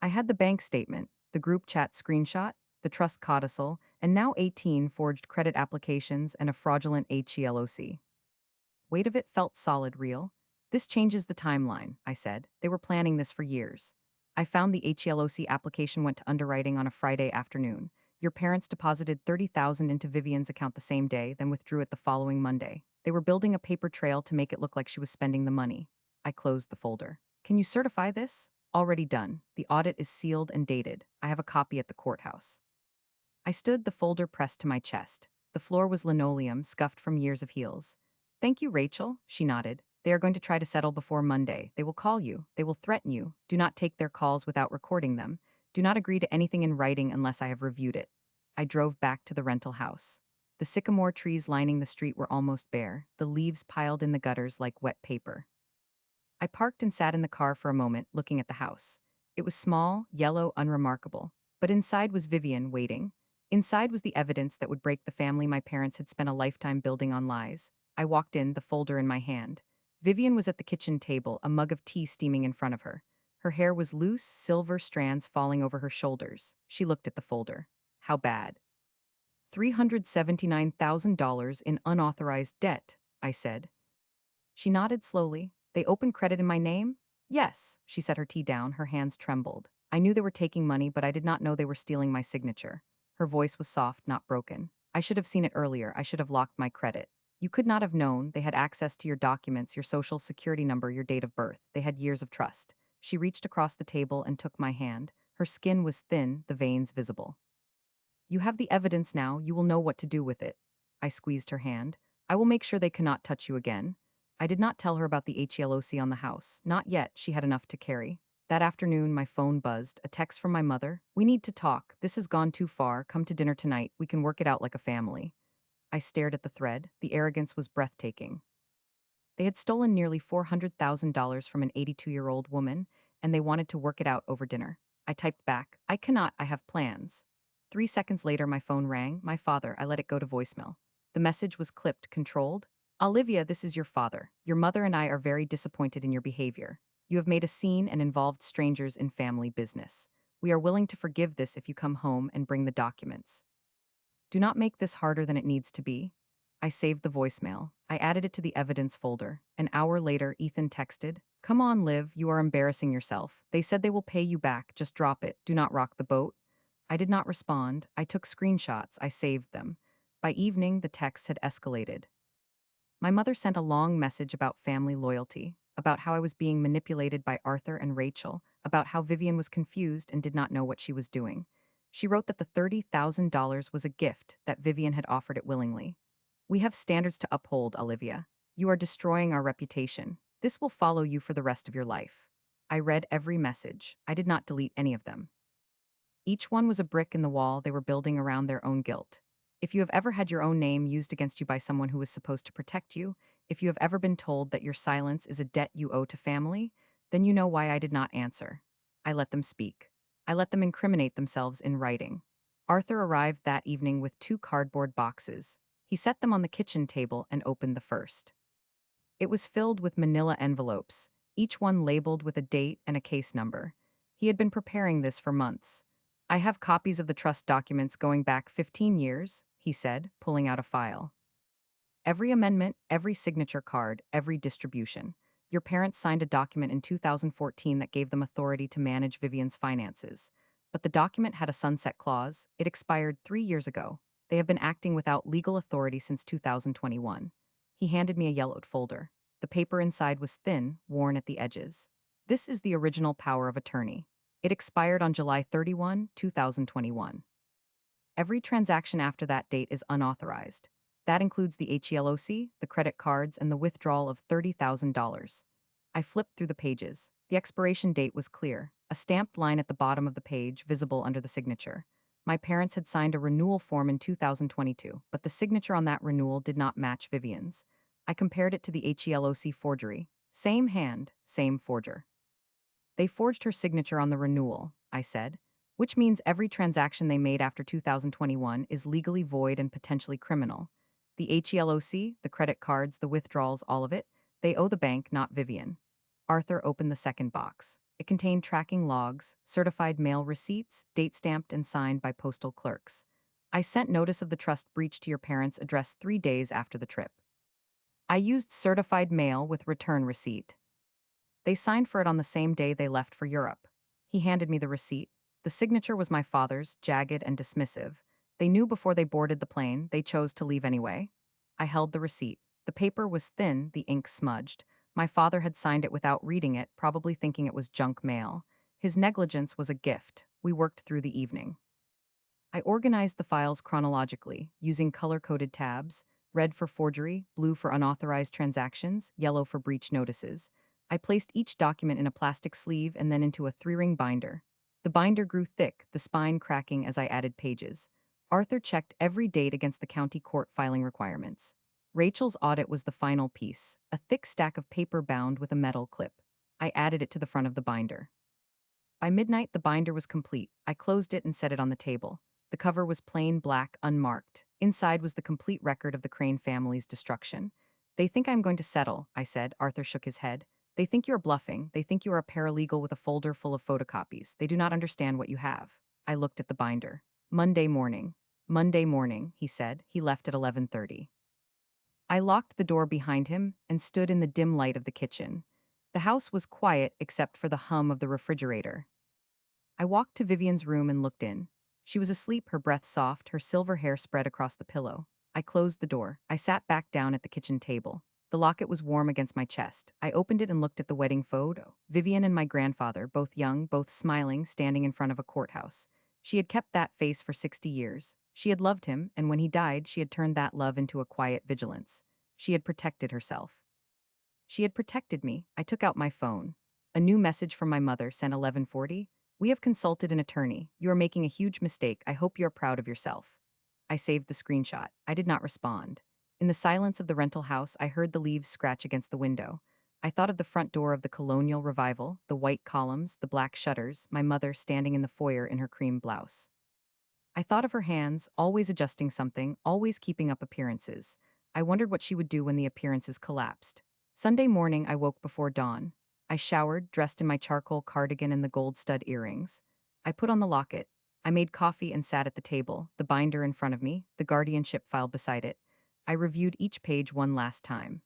I had the bank statement, the group chat screenshot, the trust codicil, and now 18 forged credit applications and a fraudulent HELOC. Weight of it felt solid, real. This changes the timeline, I said. They were planning this for years. I found the HELOC application went to underwriting on a Friday afternoon. Your parents deposited 30,000 into Vivian's account the same day, then withdrew it the following Monday. They were building a paper trail to make it look like she was spending the money. I closed the folder. Can you certify this? Already done. The audit is sealed and dated. I have a copy at the courthouse. I stood, the folder pressed to my chest. The floor was linoleum, scuffed from years of heels. Thank you, Rachel, she nodded. They are going to try to settle before Monday. They will call you. They will threaten you. Do not take their calls without recording them. Do not agree to anything in writing unless I have reviewed it. I drove back to the rental house. The sycamore trees lining the street were almost bare, the leaves piled in the gutters like wet paper. I parked and sat in the car for a moment, looking at the house. It was small, yellow, unremarkable. But inside was Vivian, waiting. Inside was the evidence that would break the family my parents had spent a lifetime building on lies. I walked in, the folder in my hand. Vivian was at the kitchen table, a mug of tea steaming in front of her. Her hair was loose, silver strands falling over her shoulders. She looked at the folder. How bad? $379,000 in unauthorized debt, I said. She nodded slowly. They opened credit in my name? Yes, she set her tea down, her hands trembled. I knew they were taking money, but I did not know they were stealing my signature. Her voice was soft, not broken. I should have seen it earlier. I should have locked my credit. You could not have known. They had access to your documents, your social security number, your date of birth. They had years of trust. She reached across the table and took my hand. Her skin was thin, the veins visible. You have the evidence now. You will know what to do with it. I squeezed her hand. I will make sure they cannot touch you again. I did not tell her about the HELOC on the house. Not yet. She had enough to carry. That afternoon, my phone buzzed. A text from my mother. We need to talk. This has gone too far. Come to dinner tonight. We can work it out like a family. I stared at the thread. The arrogance was breathtaking. They had stolen nearly $400,000 from an 82-year-old woman, and they wanted to work it out over dinner. I typed back, I cannot, I have plans. 3 seconds later, my phone rang. My father, I let it go to voicemail. The message was clipped, controlled. Olivia, this is your father. Your mother and I are very disappointed in your behavior. You have made a scene and involved strangers in family business. We are willing to forgive this if you come home and bring the documents. Do not make this harder than it needs to be. I saved the voicemail. I added it to the evidence folder. An hour later, Ethan texted, Come on, Liv, you are embarrassing yourself. They said they will pay you back. Just drop it. Do not rock the boat. I did not respond. I took screenshots. I saved them. By evening, the texts had escalated. My mother sent a long message about family loyalty, about how I was being manipulated by Arthur and Rachel, about how Vivian was confused and did not know what she was doing. She wrote that the $30,000 was a gift, that Vivian had offered it willingly. We have standards to uphold, Olivia. You are destroying our reputation. This will follow you for the rest of your life. I read every message. I did not delete any of them. Each one was a brick in the wall they were building around their own guilt. If you have ever had your own name used against you by someone who was supposed to protect you, if you have ever been told that your silence is a debt you owe to family, then you know why I did not answer. I let them speak. I let them incriminate themselves in writing. Arthur arrived that evening with 2 cardboard boxes. He set them on the kitchen table and opened the first. It was filled with manila envelopes, each one labeled with a date and a case number. He had been preparing this for months. I have copies of the trust documents going back 15 years, he said, pulling out a file. Every amendment, every signature card, every distribution. Your parents signed a document in 2014 that gave them authority to manage Vivian's finances. But the document had a sunset clause. It expired 3 years ago. They have been acting without legal authority since 2021. He handed me a yellowed folder. The paper inside was thin, worn at the edges. This is the original power of attorney. It expired on July 31, 2021. Every transaction after that date is unauthorized. That includes the HELOC, the credit cards, and the withdrawal of $30,000. I flipped through the pages. The expiration date was clear, a stamped line at the bottom of the page, visible under the signature. My parents had signed a renewal form in 2022, but the signature on that renewal did not match Vivian's. I compared it to the HELOC forgery. Same hand, same forger. They forged her signature on the renewal, I said, which means every transaction they made after 2021 is legally void and potentially criminal. The HELOC, the credit cards, the withdrawals, all of it, they owe the bank, not Vivian. Arthur opened the second box. It contained tracking logs, certified mail receipts, date-stamped and signed by postal clerks. I sent notice of the trust breach to your parents' address 3 days after the trip. I used certified mail with return receipt. They signed for it on the same day they left for Europe. He handed me the receipt. The signature was my father's, jagged and dismissive. They knew before they boarded the plane, they chose to leave anyway. I held the receipt. The paper was thin, the ink smudged. My father had signed it without reading it, probably thinking it was junk mail. His negligence was a gift. We worked through the evening. I organized the files chronologically, using color-coded tabs, red for forgery, blue for unauthorized transactions, yellow for breach notices. I placed each document in a plastic sleeve and then into a 3-ring binder. The binder grew thick, the spine cracking as I added pages. Arthur checked every date against the county court filing requirements. Rachel's audit was the final piece, a thick stack of paper bound with a metal clip. I added it to the front of the binder. By midnight, the binder was complete. I closed it and set it on the table. The cover was plain black, unmarked. Inside was the complete record of the Crane family's destruction. They think I'm going to settle, I said. Arthur shook his head. They think you're bluffing. They think you are a paralegal with a folder full of photocopies. They do not understand what you have. I looked at the binder. Monday morning. Monday morning, he said. He left at 11:30. I locked the door behind him and stood in the dim light of the kitchen. The house was quiet except for the hum of the refrigerator. I walked to Vivian's room and looked in. She was asleep, her breath soft, her silver hair spread across the pillow. I closed the door. I sat back down at the kitchen table. The locket was warm against my chest. I opened it and looked at the wedding photo. Vivian and my grandfather, both young, both smiling, standing in front of a courthouse. She had kept that face for 60 years. She had loved him, and when he died, she had turned that love into a quiet vigilance. She had protected herself. She had protected me. I took out my phone. A new message from my mother sent 11:40. We have consulted an attorney. You are making a huge mistake. I hope you are proud of yourself. I saved the screenshot. I did not respond. In the silence of the rental house, I heard the leaves scratch against the window. I thought of the front door of the colonial revival, the white columns, the black shutters, my mother standing in the foyer in her cream blouse. I thought of her hands, always adjusting something, always keeping up appearances. I wondered what she would do when the appearances collapsed. Sunday morning, I woke before dawn. I showered, dressed in my charcoal cardigan and the gold stud earrings. I put on the locket. I made coffee and sat at the table, the binder in front of me, the guardianship file beside it. I reviewed each page one last time.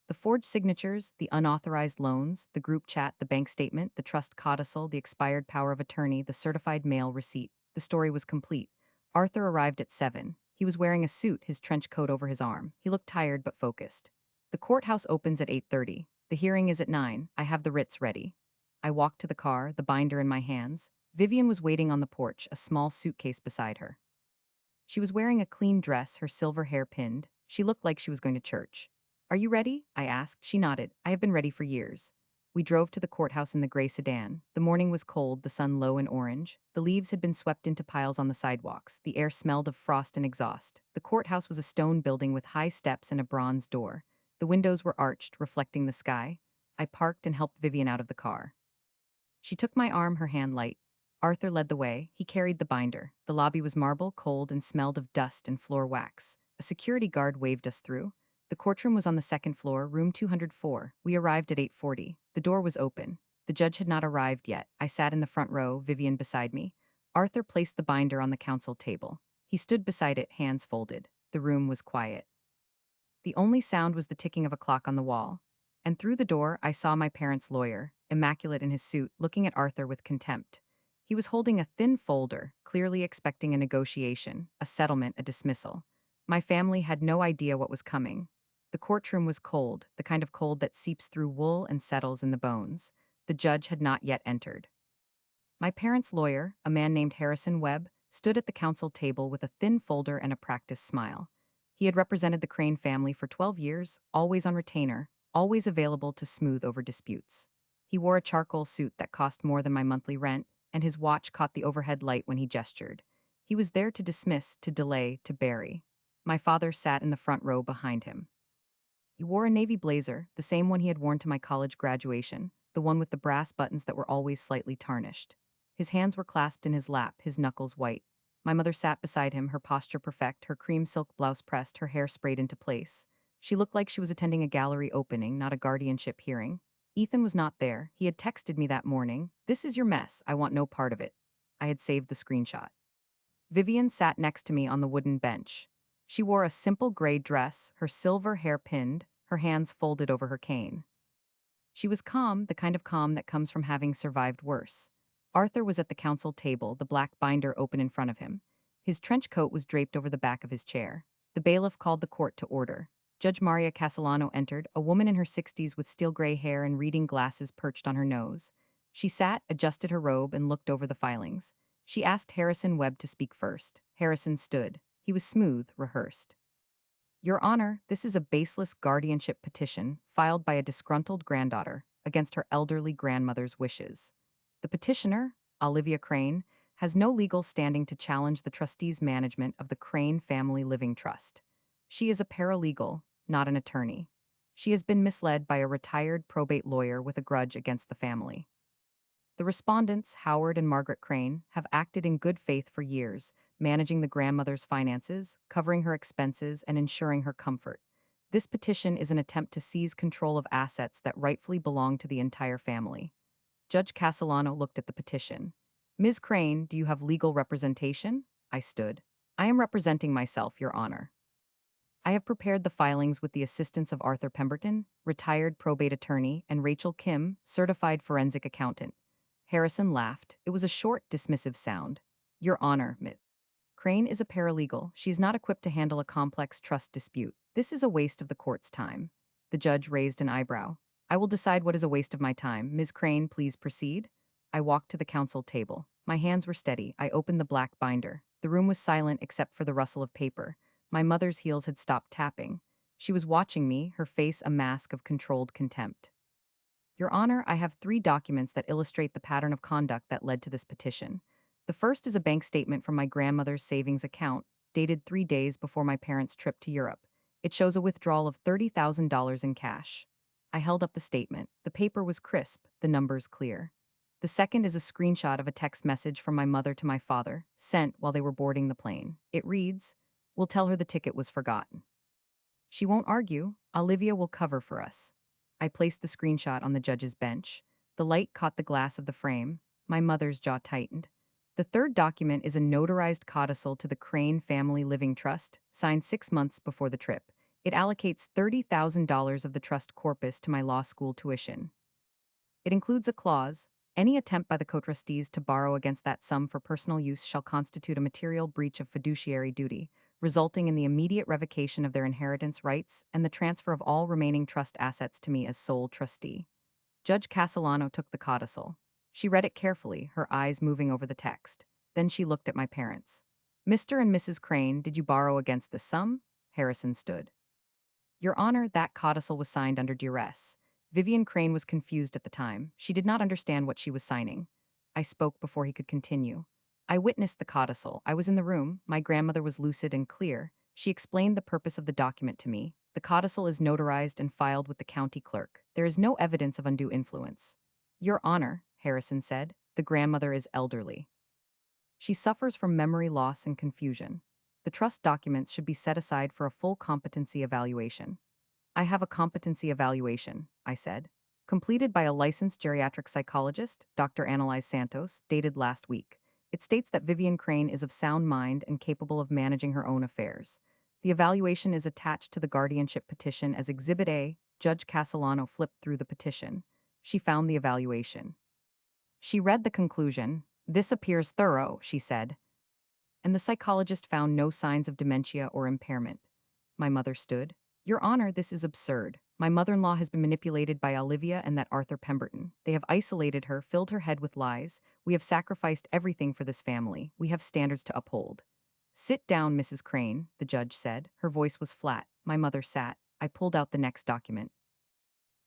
The forged signatures, the unauthorized loans, the group chat, the bank statement, the trust codicil, the expired power of attorney, the certified mail receipt. The story was complete. Arthur arrived at 7. He was wearing a suit, his trench coat over his arm. He looked tired but focused. The courthouse opens at 8:30. The hearing is at 9. I have the writs ready. I walked to the car, the binder in my hands. Vivian was waiting on the porch, a small suitcase beside her. She was wearing a clean dress, her silver hair pinned. She looked like she was going to church. Are you ready? I asked. She nodded. I have been ready for years. We drove to the courthouse in the gray sedan. The morning was cold, the sun low and orange. The leaves had been swept into piles on the sidewalks. The air smelled of frost and exhaust. The courthouse was a stone building with high steps and a bronze door. The windows were arched, reflecting the sky. I parked and helped Vivian out of the car. She took my arm, her hand light. Arthur led the way. He carried the binder. The lobby was marble, cold, and smelled of dust and floor wax. A security guard waved us through. The courtroom was on the second floor, room 204. We arrived at 8:40. The door was open. The judge had not arrived yet. I sat in the front row, Vivian beside me. Arthur placed the binder on the counsel table. He stood beside it, hands folded. The room was quiet. The only sound was the ticking of a clock on the wall. And through the door, I saw my parents' lawyer, immaculate in his suit, looking at Arthur with contempt. He was holding a thin folder, clearly expecting a negotiation, a settlement, a dismissal. My family had no idea what was coming. The courtroom was cold, the kind of cold that seeps through wool and settles in the bones. The judge had not yet entered. My parents' lawyer, a man named Harrison Webb, stood at the counsel table with a thin folder and a practiced smile. He had represented the Crane family for 12 years, always on retainer, always available to smooth over disputes. He wore a charcoal suit that cost more than my monthly rent, and his watch caught the overhead light when he gestured. He was there to dismiss, to delay, to bury. My father sat in the front row behind him. He wore a navy blazer, the same one he had worn to my college graduation, the one with the brass buttons that were always slightly tarnished. His hands were clasped in his lap, his knuckles white. My mother sat beside him, her posture perfect, her cream silk blouse pressed, her hair sprayed into place. She looked like she was attending a gallery opening, not a guardianship hearing. Ethan was not there. He had texted me that morning. This is your mess. I want no part of it. I had saved the screenshot. Vivian sat next to me on the wooden bench. She wore a simple gray dress, her silver hair pinned, her hands folded over her cane. She was calm, the kind of calm that comes from having survived worse. Arthur was at the counsel table, the black binder open in front of him. His trench coat was draped over the back of his chair. The bailiff called the court to order. Judge Maria Castellano entered, a woman in her 60s with steel gray hair and reading glasses perched on her nose. She sat, adjusted her robe, and looked over the filings. She asked Harrison Webb to speak first. Harrison stood. He was smooth, rehearsed. Your Honor, this is a baseless guardianship petition filed by a disgruntled granddaughter against her elderly grandmother's wishes. The petitioner, Olivia Crane, has no legal standing to challenge the trustee's management of the Crane Family Living Trust. She is a paralegal, not an attorney. She has been misled by a retired probate lawyer with a grudge against the family. The respondents, Howard and Margaret Crane, have acted in good faith for years, managing the grandmother's finances, covering her expenses, and ensuring her comfort. This petition is an attempt to seize control of assets that rightfully belong to the entire family. Judge Castellano looked at the petition. Ms. Crane, do you have legal representation? I stood. I am representing myself, Your Honor. I have prepared the filings with the assistance of Arthur Pemberton, retired probate attorney, and Rachel Kim, certified forensic accountant. Harrison laughed. It was a short, dismissive sound. Your Honor, Ms. Crane is a paralegal. She is not equipped to handle a complex trust dispute. This is a waste of the court's time. The judge raised an eyebrow. I will decide what is a waste of my time. Ms. Crane, please proceed. I walked to the counsel table. My hands were steady. I opened the black binder. The room was silent except for the rustle of paper. My mother's heels had stopped tapping. She was watching me, her face a mask of controlled contempt. Your Honor, I have 3 documents that illustrate the pattern of conduct that led to this petition. The first is a bank statement from my grandmother's savings account, dated 3 days before my parents' trip to Europe. It shows a withdrawal of $30,000 in cash. I held up the statement. The paper was crisp, the numbers clear. The second is a screenshot of a text message from my mother to my father, sent while they were boarding the plane. It reads, "We'll tell her the ticket was forgotten. She won't argue. Olivia will cover for us." I placed the screenshot on the judge's bench. The light caught the glass of the frame. My mother's jaw tightened. The third document is a notarized codicil to the Crane Family Living Trust, signed 6 months before the trip. It allocates $30,000 of the trust corpus to my law school tuition. It includes a clause: any attempt by the co-trustees to borrow against that sum for personal use shall constitute a material breach of fiduciary duty, resulting in the immediate revocation of their inheritance rights and the transfer of all remaining trust assets to me as sole trustee. Judge Castellano took the codicil. She read it carefully, her eyes moving over the text. Then she looked at my parents. "Mr. and Mrs. Crane, did you borrow against this sum?" Harrison stood. "Your Honor, that codicil was signed under duress." Vivian Crane was confused at the time. She did not understand what she was signing. I spoke before he could continue. "I witnessed the codicil. I was in the room. My grandmother was lucid and clear. She explained the purpose of the document to me. The codicil is notarized and filed with the county clerk. There is no evidence of undue influence." "Your Honor," Harrison said, "the grandmother is elderly. She suffers from memory loss and confusion. The trust documents should be set aside for a full competency evaluation." "I have a competency evaluation," I said, "completed by a licensed geriatric psychologist, Dr. Annalise Santos, dated last week. It states that Vivian Crane is of sound mind and capable of managing her own affairs. The evaluation is attached to the guardianship petition as Exhibit A." Judge Castellano flipped through the petition. She found the evaluation. She read the conclusion. "This appears thorough," she said, and the psychologist found no signs of dementia or impairment. My mother stood. "Your Honor, this is absurd. My mother-in-law has been manipulated by Olivia and that Arthur Pemberton. They have isolated her, filled her head with lies. We have sacrificed everything for this family. We have standards to uphold." "Sit down, Mrs. Crane," the judge said. Her voice was flat. My mother sat. I pulled out the next document.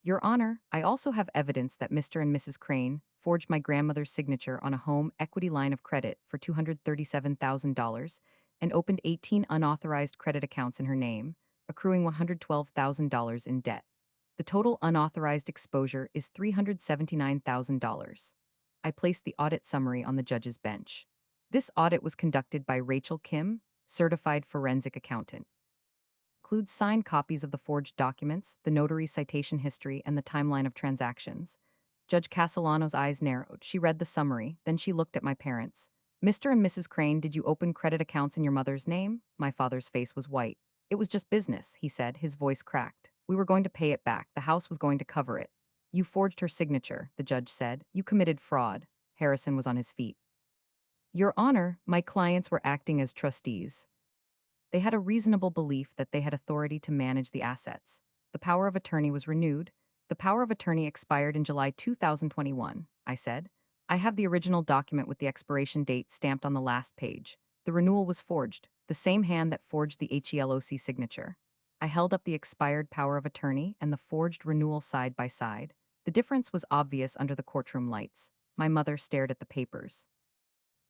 "Your Honor, I also have evidence that Mr. and Mrs. Crane forged my grandmother's signature on a home equity line of credit for $237,000 and opened 18 unauthorized credit accounts in her name, accruing $112,000 in debt. The total unauthorized exposure is $379,000. I placed the audit summary on the judge's bench. This audit was conducted by Rachel Kim, certified forensic accountant. Includes signed copies of the forged documents, the notary's citation history, and the timeline of transactions. Judge Castellano's eyes narrowed. She read the summary, then she looked at my parents. "Mr. and Mrs. Crane, did you open credit accounts in your mother's name?" My father's face was white. "It was just business," he said, his voice cracked. "We were going to pay it back. The house was going to cover it." "You forged her signature," the judge said. "You committed fraud." Harrison was on his feet. "Your Honor, my clients were acting as trustees. They had a reasonable belief that they had authority to manage the assets. The power of attorney was renewed. The power of attorney expired in July 2021, I said. I have the original document with the expiration date stamped on the last page. The renewal was forged, the same hand that forged the HELOC signature. I held up the expired power of attorney and the forged renewal side by side. The difference was obvious under the courtroom lights. My mother stared at the papers.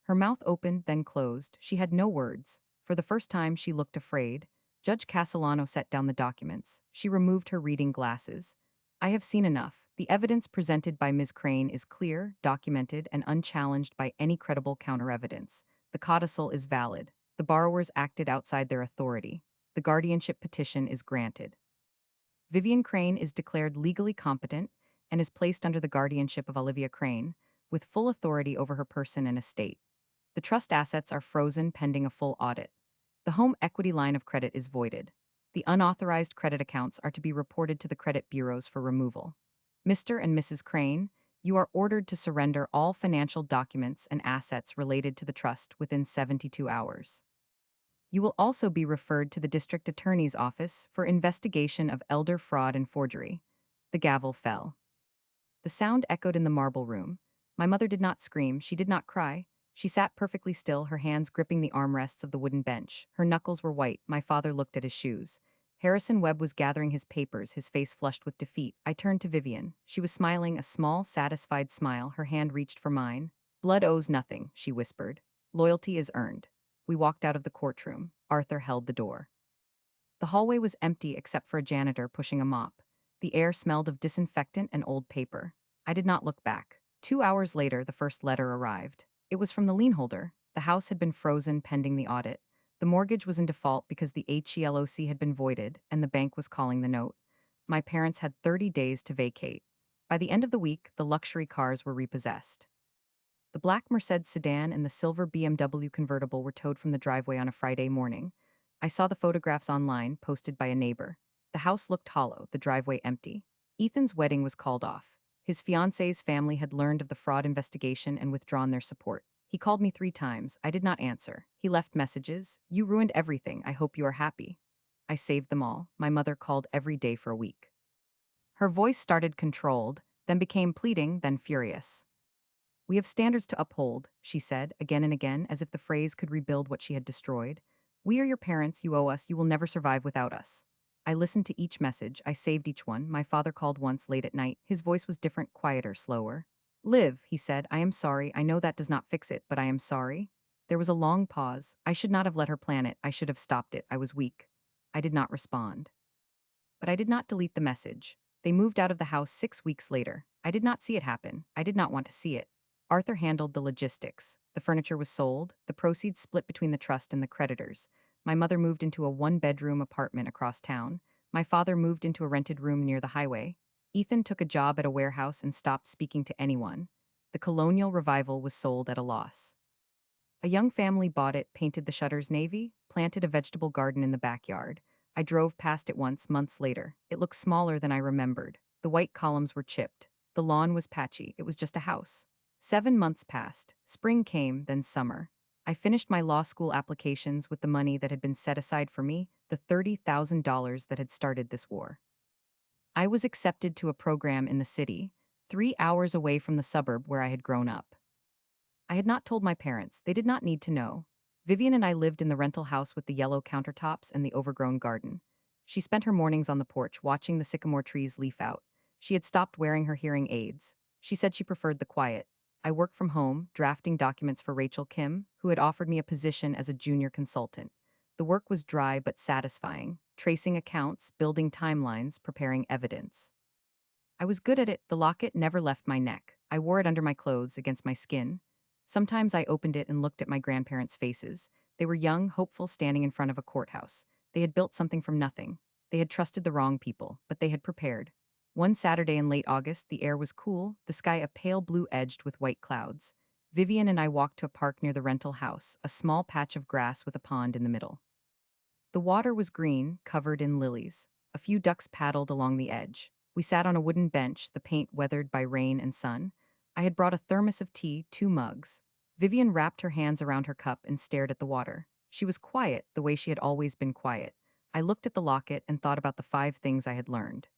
Her mouth opened, then closed. She had no words. For the first time, she looked afraid. Judge Castellano set down the documents. She removed her reading glasses. "I have seen enough. The evidence presented by Ms. Crane is clear, documented, and unchallenged by any credible counter-evidence. The codicil is valid. The borrowers acted outside their authority. The guardianship petition is granted. Vivian Crane is declared legally competent and is placed under the guardianship of Olivia Crane, with full authority over her person and estate. The trust assets are frozen pending a full audit. The home equity line of credit is voided. The unauthorized credit accounts are to be reported to the credit bureaus for removal. Mr. and Mrs. Crane, you are ordered to surrender all financial documents and assets related to the trust within 72 hours. You will also be referred to the district attorney's office for investigation of elder fraud and forgery. The gavel fell. The sound echoed in the marble room. My mother did not scream, she did not cry. She sat perfectly still, her hands gripping the armrests of the wooden bench. Her knuckles were white. My father looked at his shoes. Harrison Webb was gathering his papers, his face flushed with defeat. I turned to Vivian. She was smiling, a small, satisfied smile. Her hand reached for mine. Blood owes nothing, she whispered. Loyalty is earned. We walked out of the courtroom. Arthur held the door. The hallway was empty except for a janitor pushing a mop. The air smelled of disinfectant and old paper. I did not look back. 2 hours later, the first letter arrived. It was from the lien holder. The house had been frozen pending the audit. The mortgage was in default because the HELOC had been voided, and the bank was calling the note. My parents had 30 days to vacate. By the end of the week, the luxury cars were repossessed. The black Mercedes sedan and the silver BMW convertible were towed from the driveway on a Friday morning. I saw the photographs online, posted by a neighbor. The house looked hollow, the driveway empty. Ethan's wedding was called off. His fiance's family had learned of the fraud investigation and withdrawn their support. He called me 3 times. I did not answer. He left messages. You ruined everything. I hope you are happy. I saved them all. My mother called every day for a week. Her voice started controlled, then became pleading, then furious. We have standards to uphold, she said, again and again, as if the phrase could rebuild what she had destroyed. We are your parents, you owe us, you will never survive without us. I listened to each message, I saved each one. My father called once late at night. His voice was different, quieter, slower. Liv, he said, I am sorry. I know that does not fix it, but I am sorry. There was a long pause. I should not have let her plan it. I should have stopped it. I was weak. I did not respond. But I did not delete the message. They moved out of the house 6 weeks later. I did not see it happen. I did not want to see it. Arthur handled the logistics. The furniture was sold, the proceeds split between the trust and the creditors. My mother moved into a one-bedroom apartment across town. My father moved into a rented room near the highway. Ethan took a job at a warehouse and stopped speaking to anyone. The Colonial Revival was sold at a loss. A young family bought it, painted the shutters navy, planted a vegetable garden in the backyard. I drove past it once, months later. It looked smaller than I remembered. The white columns were chipped. The lawn was patchy. It was just a house. 7 months passed. Spring came, then summer. I finished my law school applications with the money that had been set aside for me, the $30,000 that had started this war. I was accepted to a program in the city, 3 hours away from the suburb where I had grown up. I had not told my parents. They did not need to know. Vivian and I lived in the rental house with the yellow countertops and the overgrown garden. She spent her mornings on the porch watching the sycamore trees leaf out. She had stopped wearing her hearing aids. She said she preferred the quiet. I worked from home, drafting documents for Rachel Kim, who had offered me a position as a junior consultant. The work was dry but satisfying, tracing accounts, building timelines, preparing evidence. I was good at it. The locket never left my neck. I wore it under my clothes, against my skin. Sometimes I opened it and looked at my grandparents' faces. They were young, hopeful, standing in front of a courthouse. They had built something from nothing. They had trusted the wrong people, but they had prepared. One Saturday in late August, the air was cool, the sky a pale blue edged with white clouds. Vivian and I walked to a park near the rental house, a small patch of grass with a pond in the middle. The water was green, covered in lilies. A few ducks paddled along the edge. We sat on a wooden bench, the paint weathered by rain and sun. I had brought a thermos of tea, 2 mugs. Vivian wrapped her hands around her cup and stared at the water. She was quiet, the way she had always been quiet. I looked at the locket and thought about the 5 things I had learned.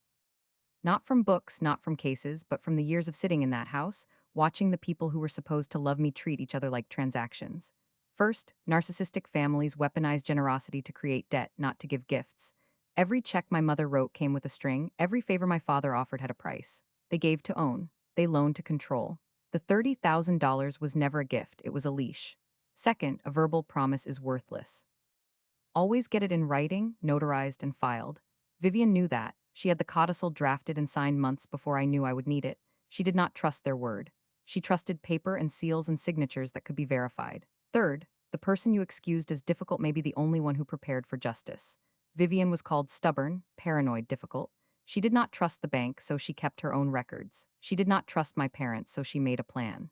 Not from books, not from cases, but from the years of sitting in that house, watching the people who were supposed to love me treat each other like transactions. First, narcissistic families weaponize generosity to create debt, not to give gifts. Every check my mother wrote came with a string, every favor my father offered had a price. They gave to own, they loaned to control. The $30,000 was never a gift, it was a leash. Second, a verbal promise is worthless. Always get it in writing, notarized, and filed. Vivian knew that. She had the codicil drafted and signed months before I knew I would need it. She did not trust their word. She trusted paper and seals and signatures that could be verified. Third, the person you excused as difficult may be the only one who prepared for justice. Vivian was called stubborn, paranoid, difficult. She did not trust the bank, so she kept her own records. She did not trust my parents, so she made a plan.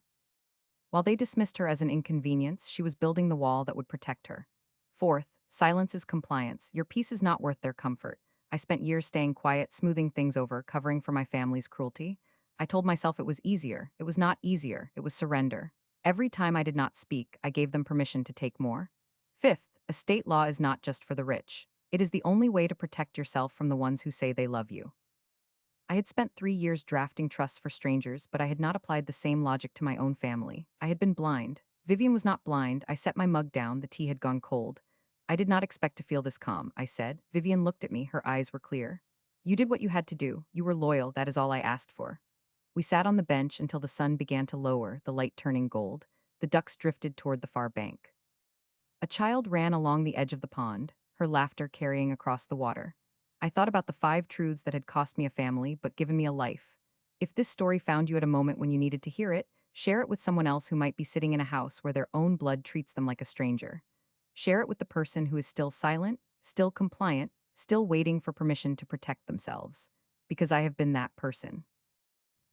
While they dismissed her as an inconvenience, she was building the wall that would protect her. Fourth, Silence is compliance. Your peace is not worth their comfort. I spent years staying quiet, smoothing things over, covering for my family's cruelty. I told myself it was easier. It was not easier, it was surrender. Every time I did not speak, I gave them permission to take more. Fifth, estate law is not just for the rich. It is the only way to protect yourself from the ones who say they love you. I had spent 3 years drafting trusts for strangers, but I had not applied the same logic to my own family. I had been blind. Vivian was not blind. I set my mug down. The tea had gone cold. I did not expect to feel this calm, I said. Vivian looked at me. Her eyes were clear. You did what you had to do. You were loyal. That is all I asked for. We sat on the bench until the sun began to lower, the light turning gold. The ducks drifted toward the far bank. A child ran along the edge of the pond, her laughter carrying across the water. I thought about the 5 truths that had cost me a family but given me a life. If this story found you at a moment when you needed to hear it, share it with someone else who might be sitting in a house where their own blood treats them like a stranger. Share it with the person who is still silent, still compliant, still waiting for permission to protect themselves. Because I have been that person.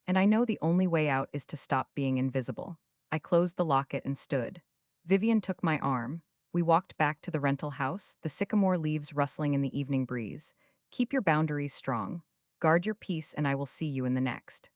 And I know the only way out is to stop being invisible. I closed the locket and stood. Vivian took my arm. We walked back to the rental house, the sycamore leaves rustling in the evening breeze. Keep your boundaries strong. Guard your peace, and I will see you in the next.